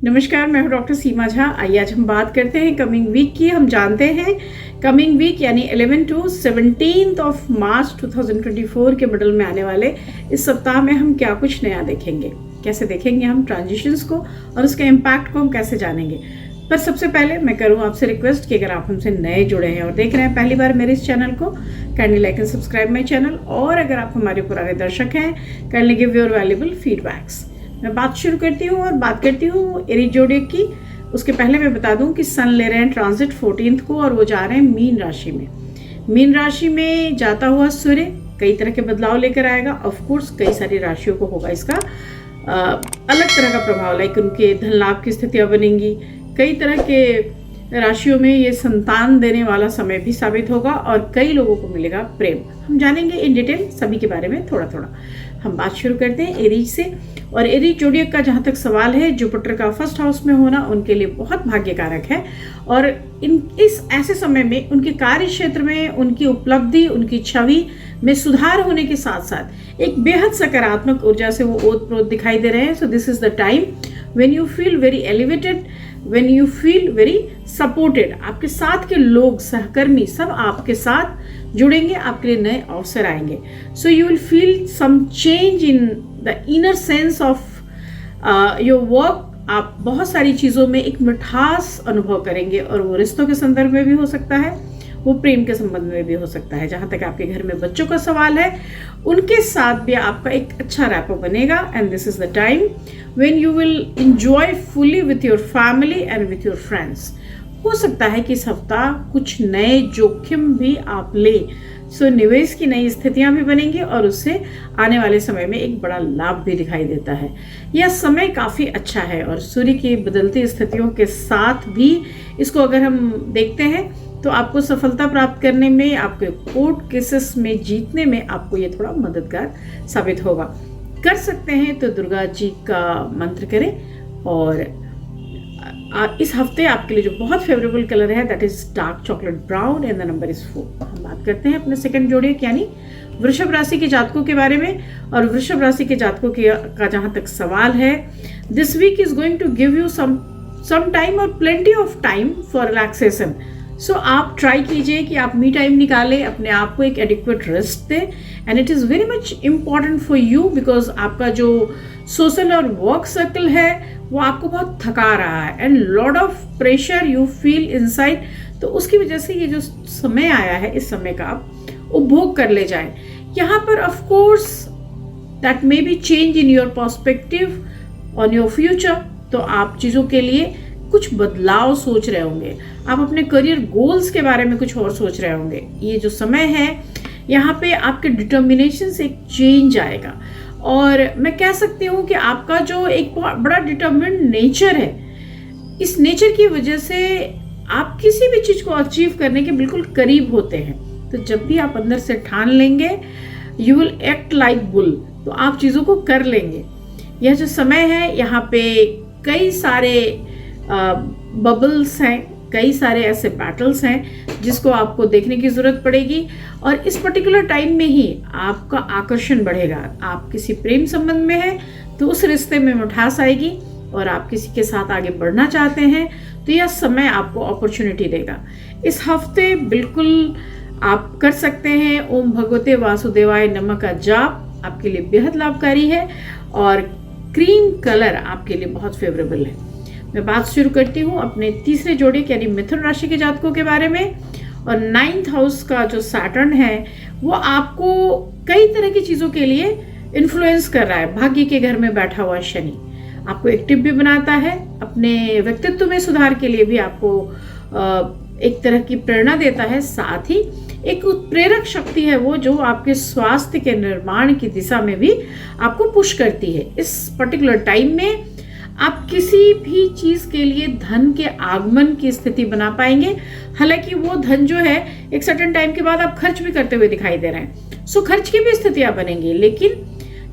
नमस्कार, मैं हूं डॉक्टर सीमा झा। आइए आज हम बात करते हैं कमिंग वीक की। हम जानते हैं कमिंग वीक यानी 11 to 17 ऑफ मार्च 2024 के मिडल में आने वाले इस सप्ताह में हम क्या कुछ नया देखेंगे, कैसे देखेंगे हम ट्रांजिशंस को और उसके इम्पैक्ट को हम कैसे जानेंगे। पर सबसे पहले मैं करूं आपसे रिक्वेस्ट कि अगर आप हमसे नए जुड़े हैं और देख रहे हैं पहली बार मेरे इस चैनल को, kindly like and subscribe my channel. और अगर आप हमारे पुराने दर्शक हैं, kindly give your valuable feedbacks. मैं बात शुरू करती हूँ और बात करती हूँ एरीज ज़ोडिएक की। उसके पहले मैं बता दूं कि सन ले रहे हैं ट्रांजिट 14 को और वो जा रहे हैं मीन राशि में। मीन राशि में जाता हुआ सूर्य कई तरह के बदलाव लेकर आएगा। ऑफ कोर्स कई सारी राशियों को होगा इसका अलग तरह का प्रभाव, लाइक उनके धन लाभ की स्थितियाँ बनेंगी। कई तरह के राशियों में ये संतान देने वाला समय भी साबित होगा और कई लोगों को मिलेगा प्रेम। हम जानेंगे इन डिटेल सभी के बारे में थोड़ा थोड़ा। हम बात शुरू करते हैं एरीज से। और एरीज ज़ोडिएक का जहाँ तक सवाल है, जुपिटर का फर्स्ट हाउस में होना उनके लिए बहुत भाग्यकारक है। और इस ऐसे समय में उनके कार्य क्षेत्र में उनकी उपलब्धि, उनकी छवि में सुधार होने के साथ साथ एक बेहद सकारात्मक ऊर्जा से वो ओतप्रोत दिखाई दे रहे हैं। So this is the time when you feel very elevated, when you feel very supported. आपके साथ के लोग, सहकर्मी सब आपके साथ जुड़ेंगे, आपके लिए नए अवसर आएंगे। So you will feel some change in the inner sense of your work. आप बहुत सारी चीज़ों में एक मिठास अनुभव करेंगे और वो रिश्तों के संदर्भ में भी हो सकता है, वो प्रेम के संबंध में भी हो सकता है। जहाँ तक आपके घर में बच्चों का सवाल है, उनके साथ भी आपका एक अच्छा रैपो बनेगा। And this is the time when you will enjoy fully with your family and with your friends. हो सकता है कि इस हफ्ता कुछ नए जोखिम भी आप ले। सो निवेश की नई स्थितियां भी बनेंगी और उससे आने वाले समय में एक बड़ा लाभ भी दिखाई देता है। यह समय काफ़ी अच्छा है और सूर्य की बदलती स्थितियों के साथ भी इसको अगर हम देखते हैं तो आपको सफलता प्राप्त करने में, आपके कोर्ट केसेस में जीतने में आपको ये थोड़ा मददगार साबित होगा। कर सकते हैं तो दुर्गा जी का मंत्र करें। और इस हफ्ते आपके लिए जो बहुत फेवरेबल कलर है that is dark chocolate brown and the number is 4। हम बात करते हैं अपने सेकंड ज़ोडिएक यानी वृषभ राशि के जातकों के बारे में। और वृषभ राशि के जातकों का जहाँ तक सवाल है, this week is going to give you some time और plenty of time for relaxation. So आप ट्राई कीजिए कि आप मी टाइम निकालें, अपने आप को एक एडिक्वेट रेस्ट दें। And it is very much important for you because आपका जो सोशल और वर्क सर्कल है वो आपको बहुत थका रहा है and lot of pressure you feel inside. तो उसकी वजह से ये जो समय आया है, इस समय का आप उपभोग कर ले जाएं। यहाँ पर of course that may be change in your perspective on your future. तो आप चीज़ों के लिए कुछ बदलाव सोच रहे होंगे, आप अपने करियर गोल्स के बारे में कुछ और सोच रहे होंगे। ये जो समय है यहाँ पे आपके डिटर्मिनेशन से एक चेंज आएगा। और मैं कह सकती हूँ कि आपका जो एक बड़ा डिटर्मिन्ड नेचर है, इस नेचर की वजह से आप किसी भी चीज़ को अचीव करने के बिल्कुल करीब होते हैं। तो जब भी आप अंदर से ठान लेंगे, you will act like bull, तो आप चीज़ों को कर लेंगे। यह जो समय है यहाँ पे कई सारे बबल्स हैं, कई सारे ऐसे बैटल्स हैं जिसको आपको देखने की ज़रूरत पड़ेगी। और इस पर्टिकुलर टाइम में ही आपका आकर्षण बढ़ेगा। आप किसी प्रेम संबंध में हैं तो उस रिश्ते में मिठास आएगी, और आप किसी के साथ आगे बढ़ना चाहते हैं तो यह समय आपको अपॉर्चुनिटी देगा। इस हफ्ते बिल्कुल आप कर सकते हैं ओम भगवते वासुदेवाय नमः का जाप, आपके लिए बेहद लाभकारी है। और क्रीम कलर आपके लिए बहुत फेवरेबल है। मैं बात शुरू करती हूँ अपने तीसरे ज़ोडिएक यानी मिथुन राशि के जातकों के बारे में। और 9th हाउस का जो सैटर्न है वो आपको कई तरह की चीज़ों के लिए इन्फ्लुएंस कर रहा है। भाग्य के घर में बैठा हुआ शनि आपको एक्टिव भी बनाता है, अपने व्यक्तित्व में सुधार के लिए भी आपको एक तरह की प्रेरणा देता है। साथ ही एक उत्प्रेरक शक्ति है वो जो आपके स्वास्थ्य के निर्माण की दिशा में भी आपको पुश करती है। इस पर्टिकुलर टाइम में आप किसी भी चीज़ के लिए धन के आगमन की स्थिति बना पाएंगे। हालांकि वो धन जो है एक सर्टेन टाइम के बाद आप खर्च भी करते हुए दिखाई दे रहे हैं। सो खर्च की भी स्थितियां बनेंगी, लेकिन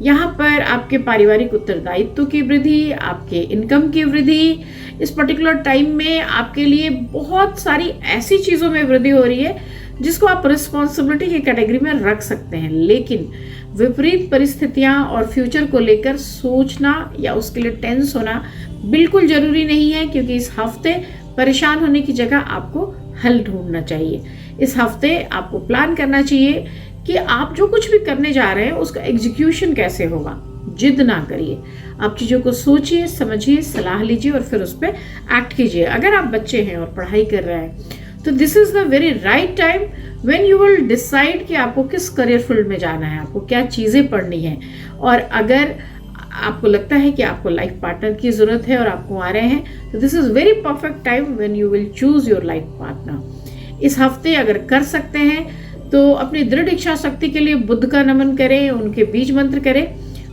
यहाँ पर आपके पारिवारिक उत्तरदायित्व की वृद्धि, आपके इनकम की वृद्धि, इस पर्टिकुलर टाइम में आपके लिए बहुत सारी ऐसी चीज़ों में वृद्धि हो रही है जिसको आप रिस्पॉन्सिबिलिटी की कैटेगरी में रख सकते हैं। लेकिन विपरीत परिस्थितियां और फ्यूचर को लेकर सोचना या उसके लिए टेंस होना बिल्कुल जरूरी नहीं है, क्योंकि इस हफ्ते परेशान होने की जगह आपको हल ढूंढना चाहिए। इस हफ्ते आपको प्लान करना चाहिए कि आप जो कुछ भी करने जा रहे हैं उसका एग्जीक्यूशन कैसे होगा। जिद ना करिए, आप चीज़ों को सोचिए, समझिए, सलाह लीजिए और फिर उस पर एक्ट कीजिए। अगर आप बच्चे हैं और पढ़ाई कर रहे हैं तो this is the very right time when you will decide कि आपको किस करियर फील्ड में जाना है, आपको क्या चीज़ें पढ़नी है। और अगर आपको लगता है कि आपको लाइफ पार्टनर की ज़रूरत है और आप कुंवा रहे हैं, तो this is very perfect time when you will choose your life partner. इस हफ्ते अगर कर सकते हैं तो अपनी दृढ़ इच्छा शक्ति के लिए बुद्ध का नमन करें, उनके बीज मंत्र करें।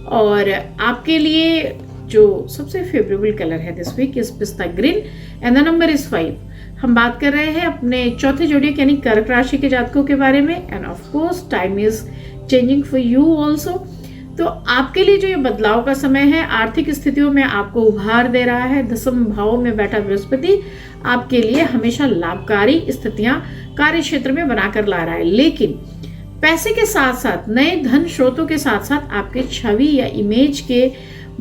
और आपके लिए जो सबसे फेवरेबल कलर है दिस वीक इज पिस्ता green and the number is 5। हम बात कर रहे हैं अपने चौथे जोड़िक यानी कर्क राशि के जातकों के बारे में। End of course time is changing for you also. तो आपके लिए जो ये बदलाव का समय है, आर्थिक स्थितियों में आपको उभार दे रहा है। 10वें भाव में बैठा बृहस्पति आपके लिए हमेशा लाभकारी स्थितियां कार्य क्षेत्र में बनाकर ला रहा है, लेकिन पैसे के साथ साथ नए धन स्रोतों के साथ साथ आपके छवि या इमेज के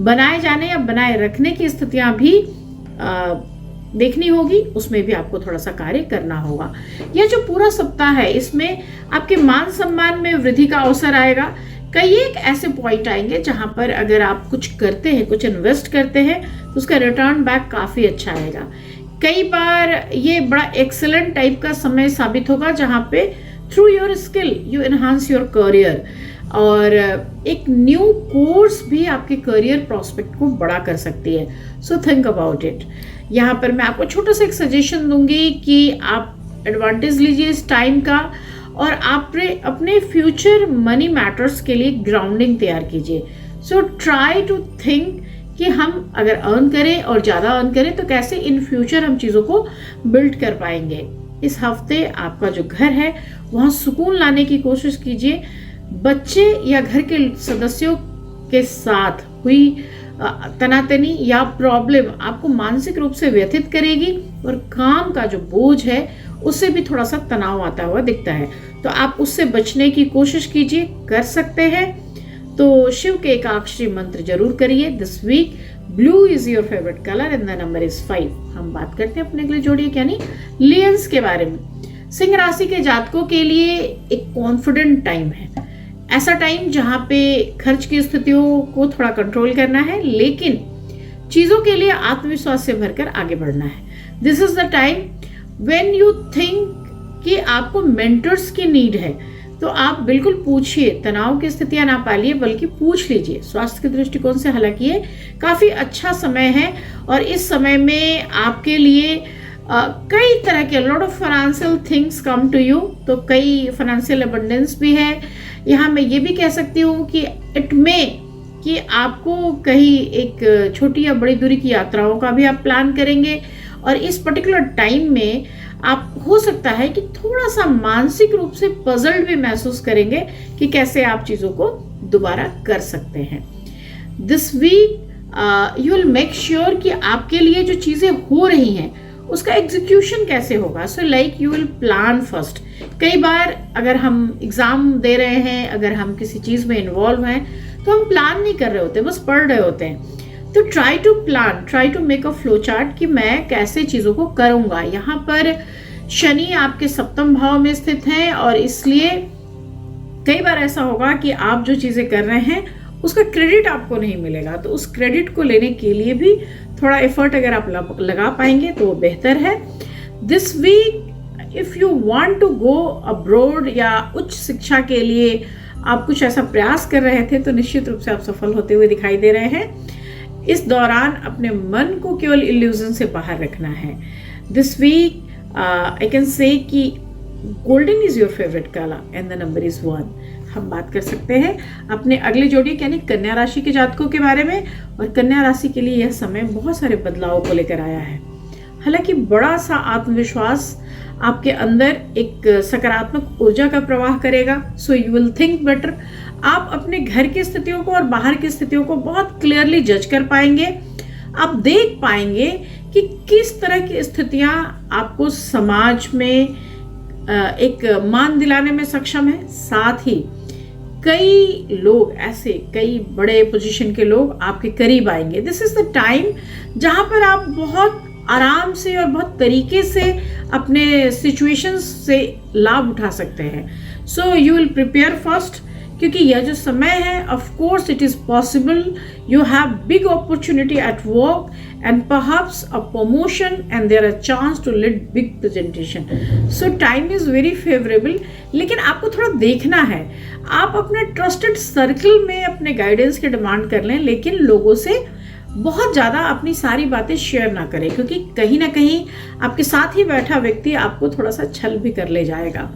बनाए जाने या बनाए रखने की स्थितियां भी देखनी होगी। उसमें भी आपको थोड़ा सा कार्य करना होगा। यह जो पूरा सप्ताह है इसमें आपके मान सम्मान में वृद्धि का अवसर आएगा। कई एक ऐसे पॉइंट आएंगे जहां पर अगर आप कुछ करते हैं, कुछ इन्वेस्ट करते हैं, तो उसका रिटर्न बैक काफी अच्छा आएगा। कई बार ये बड़ा एक्सेलेंट टाइप का समय साबित होगा जहां पे through your skill you enhance your career, और एक न्यू कोर्स भी आपके करियर प्रोस्पेक्ट को बड़ा कर सकती है। So think about it. यहाँ पर मैं आपको छोटा सा एक सजेशन दूंगी कि आप एडवांटेज लीजिए इस टाइम का और आप अपने फ्यूचर मनी मैटर्स के लिए ग्राउंडिंग तैयार कीजिए। सो ट्राई टू थिंक कि हम अगर अर्न करें और ज़्यादा अर्न करें तो कैसे इन फ्यूचर हम चीज़ों को बिल्ड कर पाएंगे। इस हफ्ते आपका जो घर है वहाँ सुकून लाने की कोशिश कीजिए। बच्चे या घर के सदस्यों के साथ हुई तनातनी या प्रॉब्लम आपको मानसिक रूप से व्यथित करेगी और काम का जो बोझ है उससे भी थोड़ा सा तनाव आता हुआ दिखता है, तो आप उससे बचने की कोशिश कीजिए। कर सकते हैं तो शिव के एकाक्षरी मंत्र जरूर करिए। This week blue is your favourite colour and the number is 5। हम बात करते हैं अपने अगले जोड़िक यानी लियंस के बारे में। सिंह राशि के जातकों के लिए एक कॉन्फिडेंट टाइम है, ऐसा टाइम जहां पे खर्च की स्थितियों को थोड़ा कंट्रोल करना है, लेकिन चीजों के लिए आत्मविश्वास से भरकर आगे बढ़ना है। This is the time when you think कि आपको मेंटर्स की नीड है, तो आप बिल्कुल पूछिए। तनाव की स्थितियां ना पालिए बल्कि पूछ लीजिए। स्वास्थ्य के दृष्टिकोण से हालांकि ये काफी अच्छा समय है और इस समय में आपके लिए कई तरह के lot of financial things come to you, तो कई फाइनेंशियल अबंडेंस भी है। यहाँ मैं ये भी कह सकती हूँ कि इट में कि आपको कहीं एक छोटी या बड़ी दूरी की यात्राओं का भी आप प्लान करेंगे और इस पर्टिकुलर टाइम में आप हो सकता है कि थोड़ा सा मानसिक रूप से पजल्ड भी महसूस करेंगे कि कैसे आप चीज़ों को दोबारा कर सकते हैं। This week you will make sure कि आपके लिए जो चीज़ें हो रही हैं उसका एग्जीक्यूशन कैसे होगा। सो like you will plan first. कई बार अगर हम एग्जाम दे रहे हैं, अगर हम किसी चीज़ में इन्वॉल्व हैं, तो हम प्लान नहीं कर रहे होते, बस पढ़ रहे होते हैं। तो try to plan, try to make a flow chart कि मैं कैसे चीज़ों को करूँगा। यहाँ पर शनि आपके 7वें भाव में स्थित हैं और इसलिए कई बार ऐसा होगा कि आप जो चीज़ें कर रहे हैं उसका क्रेडिट आपको नहीं मिलेगा, तो उस क्रेडिट को लेने के लिए भी थोड़ा एफर्ट अगर आप लगा पाएंगे तो बेहतर है। This week if you want to go abroad या उच्च शिक्षा के लिए आप कुछ ऐसा प्रयास कर रहे थे तो निश्चित रूप से आप सफल होते हुए दिखाई दे रहे हैं। इस दौरान अपने मन को केवल इल्यूजन से बाहर रखना है। This week I can say कि golden is your favourite colour and the number is 1। हम बात कर सकते हैं अपने अगले जोड़ी यानी कन्या राशि के जातकों के बारे में। और कन्या राशि के लिए यह समय बहुत सारे बदलावों को लेकर आया है। हालांकि बड़ा सा आत्मविश्वास आपके अंदर एक सकारात्मक ऊर्जा का प्रवाह करेगा। सो यू विल थिंक बेटर। आप अपने घर की स्थितियों को और बाहर की स्थितियों को बहुत क्लियरली जज कर पाएंगे। आप देख पाएंगे कि किस तरह की स्थितियां आपको समाज में एक मान दिलाने में सक्षम है। साथ ही कई लोग ऐसे, कई बड़े पोजीशन के लोग आपके करीब आएंगे। दिस इज द टाइम जहां पर आप बहुत आराम से और बहुत तरीके से अपने सिचुएशंस से लाभ उठा सकते हैं। So you will prepare first, क्योंकि यह जो समय है, of course it is possible you have big opportunity at work and perhaps a promotion and there a chance to lead big presentation. So time is very favourable, लेकिन आपको थोड़ा देखना है। आप अपने ट्रस्टेड सर्कल में अपने गाइडेंस की डिमांड कर लें, लेकिन लोगों से बहुत ज़्यादा अपनी सारी बातें शेयर ना करें, क्योंकि कहीं ना कहीं आपके साथ ही बैठा व्यक्ति आपको थोड़ा सा छल भी कर ले जाएगा।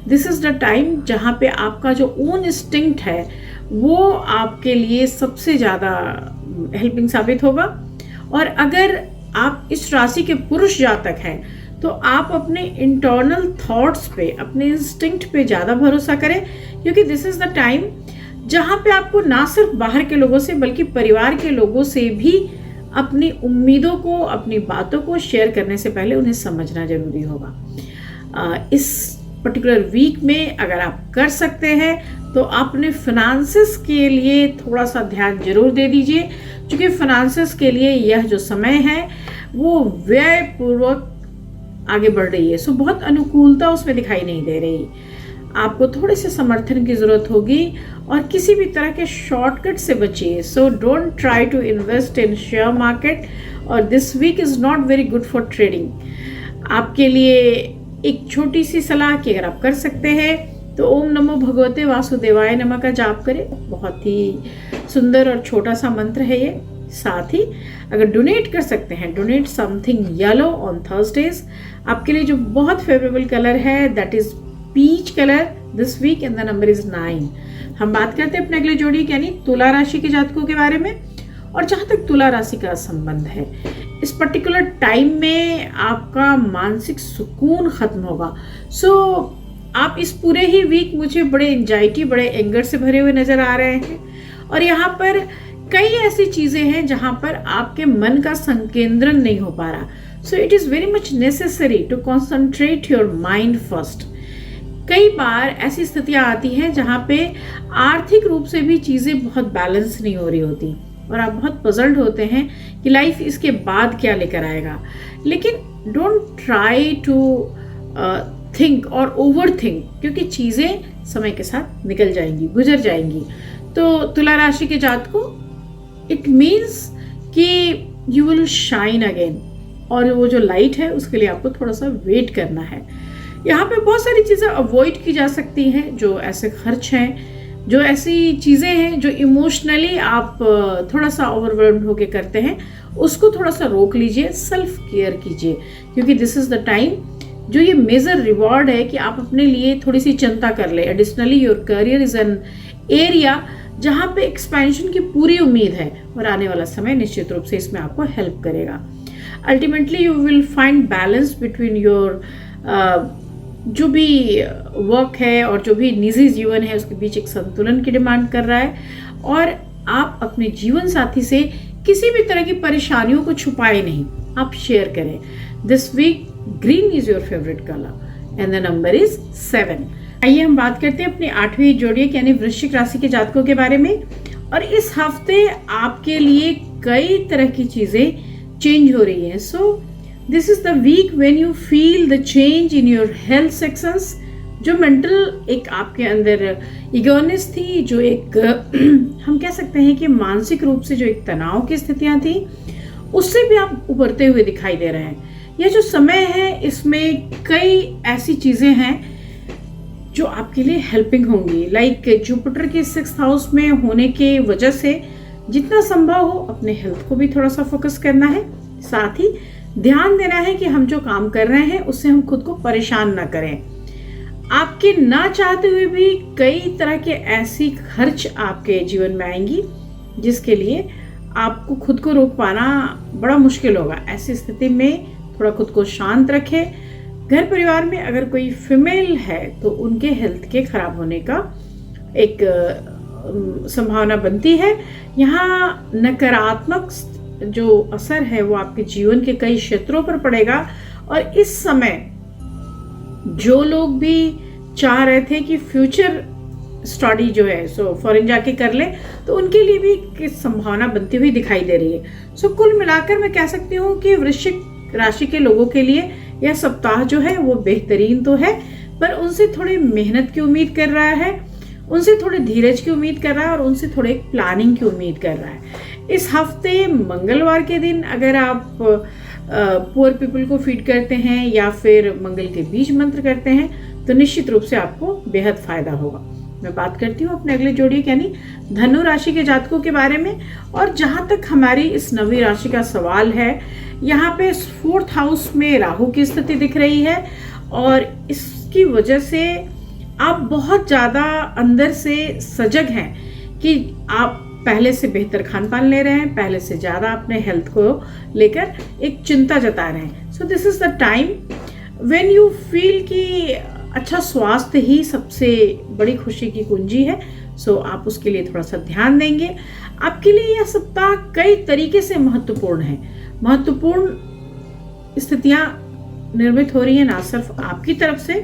दिस इज़ द टाइम जहाँ पे आपका जो ओन इंस्टिंक्ट है वो आपके लिए सबसे ज़्यादा हेल्पिंग साबित होगा। और अगर आप इस राशि के पुरुष जातक हैं तो आप अपने इंटरनल थॉट्स पे, अपने इंस्टिंक्ट पे ज़्यादा भरोसा करें, क्योंकि दिस इज़ द टाइम जहाँ पे आपको ना सिर्फ बाहर के लोगों से बल्कि परिवार के लोगों से भी अपनी उम्मीदों को, अपनी बातों को शेयर करने से पहले उन्हें समझना जरूरी होगा। इस पर्टिकुलर वीक में अगर आप कर सकते हैं तो अपने फिनांसेस के लिए थोड़ा सा ध्यान जरूर दे दीजिए, क्योंकि फिनांसेस के लिए यह जो समय है वो व्ययपूर्वक आगे बढ़ रही है। सो बहुत अनुकूलता उसमें दिखाई नहीं दे रही। आपको थोड़े से समर्थन की ज़रूरत होगी और किसी भी तरह के शॉर्टकट से बचिए। So don't try to invest in share market, और this week is not very good for trading. आपके लिए एक छोटी सी सलाह कि अगर आप कर सकते हैं तो ओम नमो भगवते वासुदेवाय नमः का जाप करें। बहुत ही सुंदर और छोटा सा मंत्र है ये। साथ ही अगर डोनेट कर सकते हैं, donate something yellow on Thursdays. आपके लिए जो बहुत फेवरेबल कलर है that is peach colour this week and the number is 9। हम बात करते हैं अपने अगले जोड़ी यानी तुला राशि के जातकों के बारे में। और जहाँ तक तुला राशि का संबंध है, इस पर्टिकुलर टाइम में आपका मानसिक सुकून खत्म होगा। सो आप इस पूरे ही वीक मुझे बड़े एंजाइटी, बड़े एंगर से भरे हुए नजर आ रहे हैं। और यहाँ पर कई ऐसी चीजें हैं जहाँ पर आपके मन का संकेंद्रण नहीं हो पा रहा। So it is very much necessary to concentrate your mind first. कई बार ऐसी स्थितियां आती हैं जहाँ पे आर्थिक रूप से भी चीजें बहुत बैलेंस नहीं हो रही होती और आप बहुत पजल्ड होते हैं कि लाइफ इसके बाद क्या लेकर आएगा। लेकिन डोंट ट्राई टू थिंक और ओवर थिंक, क्योंकि चीज़ें समय के साथ निकल जाएंगी, गुजर जाएंगी। तो तुला राशि के जातकों, इट मीन्स कि यू विल शाइन अगेन, और वो जो लाइट है उसके लिए आपको थोड़ा सा वेट करना है। यहाँ पे बहुत सारी चीज़ें अवॉइड की जा सकती हैं, जो ऐसे खर्च हैं, जो ऐसी चीज़ें हैं जो इमोशनली आप थोड़ा सा ओवरवेल्म्ड होके करते हैं, उसको थोड़ा सा रोक लीजिए, सेल्फ केयर कीजिए, क्योंकि दिस इज़ द टाइम जो ये मेजर रिवॉर्ड है कि आप अपने लिए थोड़ी सी चिंता कर ले। Additionally your career is an area जहाँ पे एक्सपेंशन की पूरी उम्मीद है, और आने वाला समय निश्चित रूप से इसमें आपको हेल्प करेगा। Ultimately you will find balance between your जो भी वर्क है और जो भी निजी जीवन है उसके बीच एक संतुलन की डिमांड कर रहा है। और आप अपने जीवन साथी से किसी भी तरह की परेशानियों को छुपाए नहीं, आप शेयर करें। This week green is your favourite colour and the number is 7। आइए हम बात करते हैं अपनी 8वीं जोड़ी यानी वृश्चिक राशि के जातकों के बारे में। और इस हफ्ते आपके लिए कई तरह की चीजें चेंज हो रही हैं। So this is the week when you feel the change in your health sections. जो मेंटल एक आपके अंदर इगोनेस थी, जो एक हम कह सकते हैं कि मानसिक रूप से जो एक तनाव की स्थितियां थी, उससे भी आप उभरते हुए दिखाई दे रहे हैं। यह जो समय है इसमें कई ऐसी चीजें हैं जो आपके लिए हेल्पिंग होंगी। लाइक जुपिटर के 6th हाउस में होने के वजह से जितना संभव हो अपने हेल्थ को भी थोड़ा सा फोकस करना है। साथ ही ध्यान देना है कि हम जो काम कर रहे हैं उससे हम खुद को परेशान ना करें। आपके ना चाहते हुए भी कई तरह के ऐसी खर्च आपके जीवन में आएंगी जिसके लिए आपको खुद को रोक पाना बड़ा मुश्किल होगा। ऐसी स्थिति में थोड़ा खुद को शांत रखें। घर परिवार में अगर कोई फीमेल है तो उनके हेल्थ के खराब होने का एक संभावना बनती है। यहाँ नकारात्मक जो असर है वो आपके जीवन के कई क्षेत्रों पर पड़ेगा। और इस समय जो लोग भी चाह रहे थे कि फ्यूचर स्टडी जो है सो फॉरेन जाके कर ले, तो उनके लिए भी एक संभावना बनती हुई दिखाई दे रही है। सो कुल मिलाकर मैं कह सकती हूँ कि वृश्चिक राशि के लोगों के लिए यह सप्ताह जो है वो बेहतरीन तो है, पर उनसे थोड़ी मेहनत की उम्मीद कर रहा है, उनसे थोड़े धीरज की उम्मीद कर रहा है और उनसे थोड़े प्लानिंग की उम्मीद कर रहा है। इस हफ्ते मंगलवार के दिन अगर आप पुअर पीपल को फीड करते हैं या फिर मंगल के बीज मंत्र करते हैं तो निश्चित रूप से आपको बेहद फायदा होगा। मैं बात करती हूँ अपने अगले जोड़ी यानी धनु राशि के जातकों के बारे में। और जहाँ तक हमारी इस नवी राशि का सवाल है, यहाँ पे 4th हाउस में राहु की स्थिति दिख रही है और इसकी वजह से आप बहुत ज़्यादा अंदर से सजग हैं कि आप पहले से बेहतर खान पान ले रहे हैं, पहले से ज़्यादा अपने हेल्थ को लेकर एक चिंता जता रहे हैं। So this is the time when you feel कि अच्छा स्वास्थ्य ही सबसे बड़ी खुशी की कुंजी है। सो आप उसके लिए थोड़ा सा ध्यान देंगे। आपके लिए यह सप्ताह कई तरीके से महत्वपूर्ण है। महत्वपूर्ण स्थितियाँ निर्मित हो रही हैं ना सिर्फ आपकी तरफ से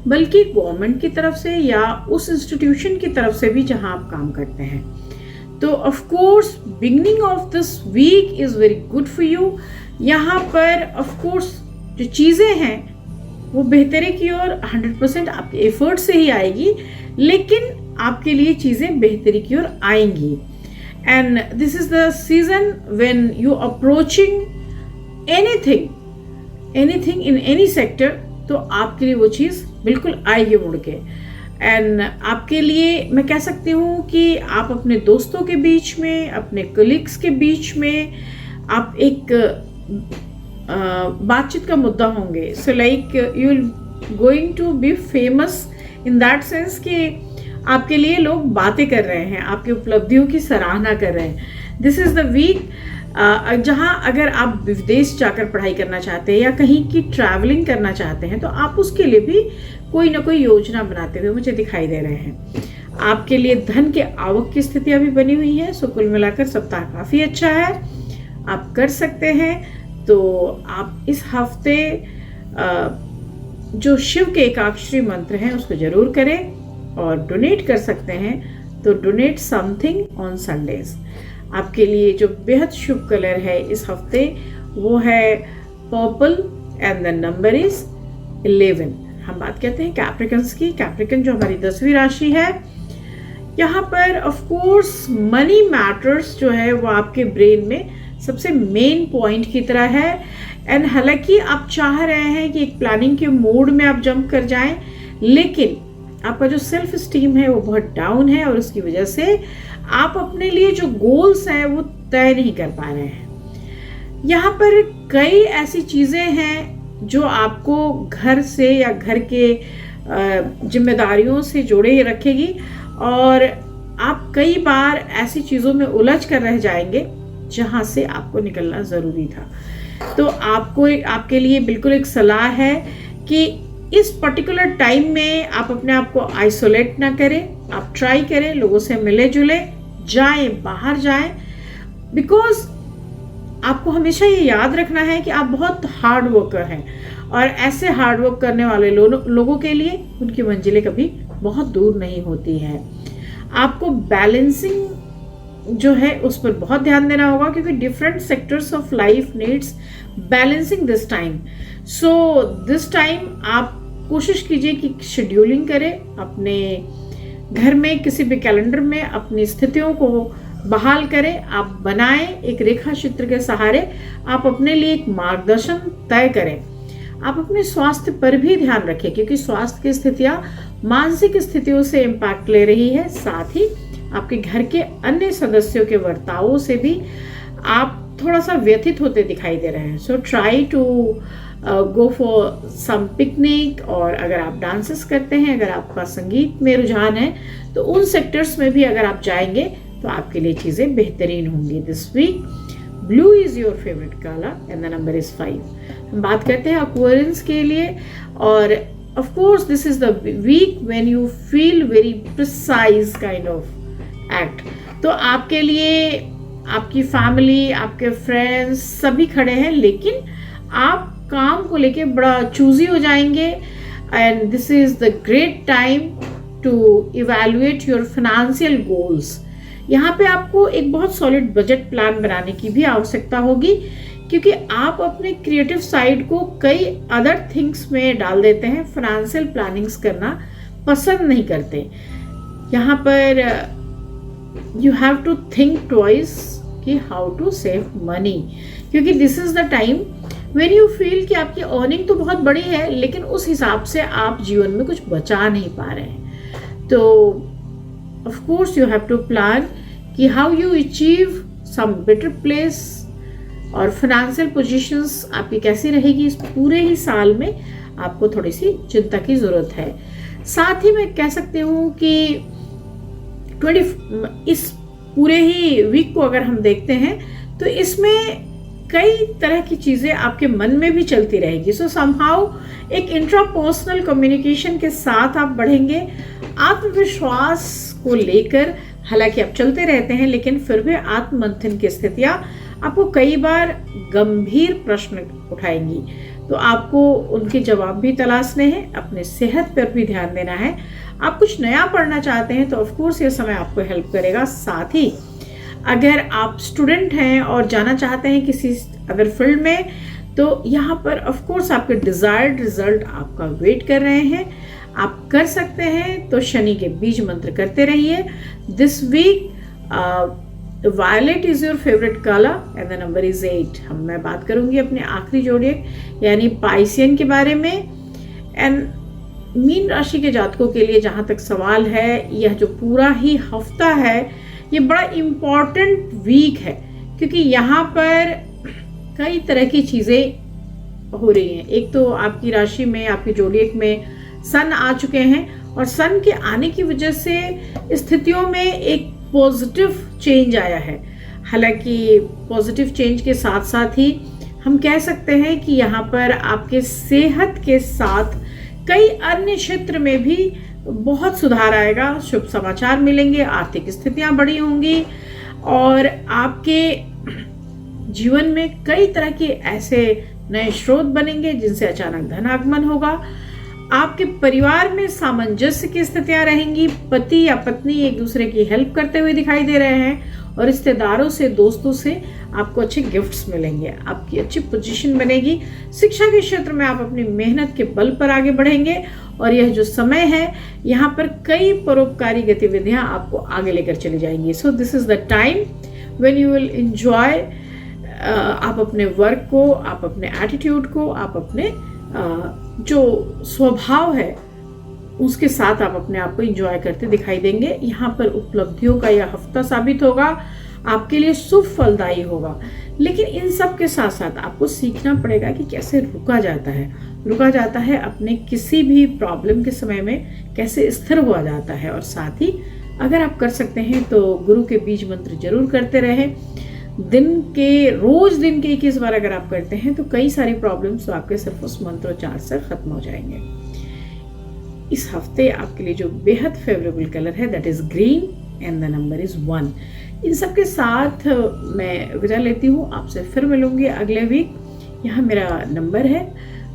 बल्कि गवर्नमेंट की तरफ से या उस इंस्टीट्यूशन की तरफ से भी जहां आप काम करते हैं। तो of course beginning of this week is very good for you. यहाँ पर ऑफ कोर्स जो चीज़ें हैं वो बेहतरी की ओर 100% आपके एफर्ट से ही आएगी, लेकिन आपके लिए चीज़ें बेहतरी की ओर आएंगी। And this is the season when you approaching anything in any sector, तो आपके लिए वो चीज़ बिल्कुल आएगी मुड़ के। एंड आपके लिए मैं कह सकती हूँ कि आप अपने दोस्तों के बीच में, अपने कलीग्स के बीच में आप एक बातचीत का मुद्दा होंगे। So like you going to be famous in that sense कि आपके लिए लोग बातें कर रहे हैं, आपकी उपलब्धियों की सराहना कर रहे हैं। दिस इज़ द वीक जहाँ अगर आप विदेश जाकर पढ़ाई करना चाहते हैं या कहीं की ट्रैवलिंग करना चाहते हैं तो आप उसके लिए भी कोई ना कोई योजना बनाते हुए मुझे दिखाई दे रहे हैं। आपके लिए धन के आवक की स्थितियाँ भी बनी हुई हैं। सो कुल मिलाकर सप्ताह काफ़ी अच्छा है, आप कर सकते हैं। तो आप इस हफ्ते जो शिव के एकाक्षरी मंत्र हैं उसको जरूर करें और डोनेट कर सकते हैं तो डोनेट समथिंग ऑन संडेज। आपके लिए जो बेहद शुभ कलर है इस हफ्ते वो है purple and the number is 11। हम बात करते हैं कैप्रिकन्स की। कैप्रिकन जो हमारी 10वीं राशि है, यहाँ पर ऑफ कोर्स मनी मैटर्स जो है वो आपके ब्रेन में सबसे मेन पॉइंट की तरह है। एंड हालांकि आप चाह रहे हैं कि एक प्लानिंग के मोड में आप जंप कर जाएं, लेकिन आपका जो सेल्फ स्टीम है वो बहुत डाउन है और उसकी वजह से आप अपने लिए जो गोल्स हैं वो तय नहीं कर पा रहे हैं। यहाँ पर कई ऐसी चीज़ें हैं जो आपको घर से या घर के जिम्मेदारियों से जोड़े रखेगी और आप कई बार ऐसी चीज़ों में उलझ कर रह जाएंगे जहाँ से आपको निकलना ज़रूरी था। तो आपके लिए बिल्कुल एक सलाह है कि इस पर्टिकुलर टाइम में आप अपने आप को आइसोलेट ना करें। आप ट्राई करें, लोगों से मिले जुले जाएं, बाहर जाएं, बिकॉज आपको हमेशा ये याद रखना है कि आप बहुत हार्ड वर्कर हैं और ऐसे हार्ड वर्क करने वाले लोगों के लिए उनकी मंजिलें कभी बहुत दूर नहीं होती हैं। आपको बैलेंसिंग जो है उस पर बहुत ध्यान देना होगा क्योंकि different sectors of life needs balancing this time. So this time आप कोशिश कीजिए कि शेड्यूलिंग करें, अपने घर में किसी भी कैलेंडर में अपनी स्थितियों को बहाल करें, आप बनाएं एक रेखा चित्र के सहारे, आप अपने लिए एक मार्गदर्शन तय करें। आप अपने स्वास्थ्य पर भी ध्यान रखें क्योंकि स्वास्थ्य की स्थितियां मानसिक स्थितियों से इम्पैक्ट ले रही है। साथ ही आपके घर के अन्य सदस्यों के वर्तावों से भी आप थोड़ा सा व्यथित होते दिखाई दे रहे हैं। So try to go for some picnic, और अगर आप डांसेस करते हैं, अगर आपका संगीत में रुझान है तो उन सेक्टर्स में भी अगर आप जाएंगे तो आपके लिए चीज़ें बेहतरीन होंगी। This week blue is your favourite colour and the number is 5। हम बात करते हैं एक्वेरियंस के लिए, और of course this is the week when you feel very precise kind of act. तो आपके लिए आपकी फैमिली, आपके फ्रेंड्स सभी खड़े हैं, लेकिन आप काम को लेके बड़ा चूजी हो जाएंगे। And this is the great time to evaluate your financial goals. यहाँ पे आपको एक बहुत सॉलिड बजट प्लान बनाने की भी आवश्यकता होगी, क्योंकि आप अपने क्रिएटिव साइड को कई अदर थिंग्स में डाल देते हैं, फाइनेंशियल प्लानिंग्स करना पसंद नहीं करते। यहाँ पर you have to think twice कि हाउ टू सेव मनी, क्योंकि this is the time when you feel कि आपकी अर्निंग तो बहुत बड़ी है लेकिन उस हिसाब से आप जीवन में कुछ बचा नहीं पा रहे हैं। तो of course you have to plan कि how you achieve some better place, और फाइनेंशियल पोजीशंस आपकी कैसी रहेगी इस पूरे ही साल में, आपको थोड़ी सी चिंता की ज़रूरत है। साथ ही मैं कह सकती हूँ कि इस पूरे ही वीक को अगर हम देखते हैं तो इसमें कई तरह की चीज़ें आपके मन में भी चलती रहेगी। सो समहाउ एक इंट्रापर्सनल कम्युनिकेशन के साथ आप बढ़ेंगे, आत्मविश्वास को लेकर हालांकि आप चलते रहते हैं लेकिन फिर भी आत्ममंथन की स्थितियाँ आपको कई बार गंभीर प्रश्न उठाएंगी, तो आपको उनके जवाब भी तलाशने हैं, अपने सेहत पर भी ध्यान देना है। आप कुछ नया पढ़ना चाहते हैं तो ऑफ कोर्स ये समय आपको हेल्प करेगा। साथ ही अगर आप स्टूडेंट हैं और जाना चाहते हैं किसी अदर फील्ड में, तो यहाँ पर ऑफ कोर्स आपके डिजायर्ड रिजल्ट आपका वेट कर रहे हैं, आप कर सकते हैं। तो शनि के बीज मंत्र करते रहिए। This week violet is your favourite colour and the number is 8। मैं बात करूंगी अपने आखिरी जोड़िक यानी पाइसियन के बारे में। एंड मीन राशि के जातकों के लिए जहाँ तक सवाल है, यह जो पूरा ही हफ्ता है ये बड़ा इम्पॉर्टेंट वीक है, क्योंकि यहाँ पर कई तरह की चीज़ें हो रही हैं। एक तो आपकी राशि में, आपकी जोड़िक में सन आ चुके हैं, और सन के आने की वजह से स्थितियों में एक पॉजिटिव चेंज आया है। हालांकि पॉजिटिव चेंज के साथ साथ ही हम कह सकते हैं कि यहाँ पर आपके सेहत के साथ कई अन्य क्षेत्र में भी बहुत सुधार आएगा, शुभ समाचार मिलेंगे, आर्थिक स्थितियाँ बड़ी होंगी, और आपके जीवन में कई तरह के ऐसे नए स्रोत बनेंगे जिनसे अचानक धन आगमन होगा। आपके परिवार में सामंजस्य की स्थितियां रहेंगी, पति या पत्नी एक दूसरे की हेल्प करते हुए दिखाई दे रहे हैं, और रिश्तेदारों से, दोस्तों से आपको अच्छे गिफ्ट्स मिलेंगे, आपकी अच्छी पोजीशन बनेगी। शिक्षा के क्षेत्र में आप अपनी मेहनत के बल पर आगे बढ़ेंगे, और यह जो समय है यहाँ पर कई परोपकारी गतिविधियां आपको आगे लेकर चली जाएंगी। सो this is the time when you will enjoy, आप अपने वर्क को, आप अपने एटीट्यूड को, आप अपने जो स्वभाव है उसके साथ आप अपने आप को एंजॉय करते दिखाई देंगे। यहाँ पर उपलब्धियों का यह हफ्ता साबित होगा, आपके लिए शुभ फलदायी होगा। लेकिन इन सब के साथ साथ आपको सीखना पड़ेगा कि कैसे रुका जाता है अपने किसी भी प्रॉब्लम के समय में, कैसे स्थिर हुआ जाता है। और साथ ही अगर आप कर सकते हैं तो गुरु के बीज मंत्र जरूर करते रहें। दिन के 21 बार अगर आप करते हैं तो कई सारी प्रॉब्लम्स तो आपके सिर्फ उस मंत्रोच्चार से खत्म हो जाएंगे। इस हफ्ते आपके लिए जो बेहद फेवरेबल कलर है that is green and the number is 1। इन सब के साथ मैं विदा लेती हूँ, आपसे फिर मिलूंगी अगले वीक। यहाँ मेरा नंबर है,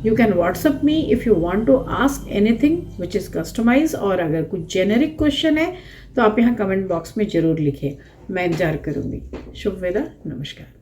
you can WhatsApp me if you want to ask anything which is customise, और अगर कुछ जेनेरिक क्वेश्चन है तो आप यहाँ कमेंट बॉक्स में ज़रूर लिखें, मैं इंतजार करूँगी। शुभ वेदा, नमस्कार।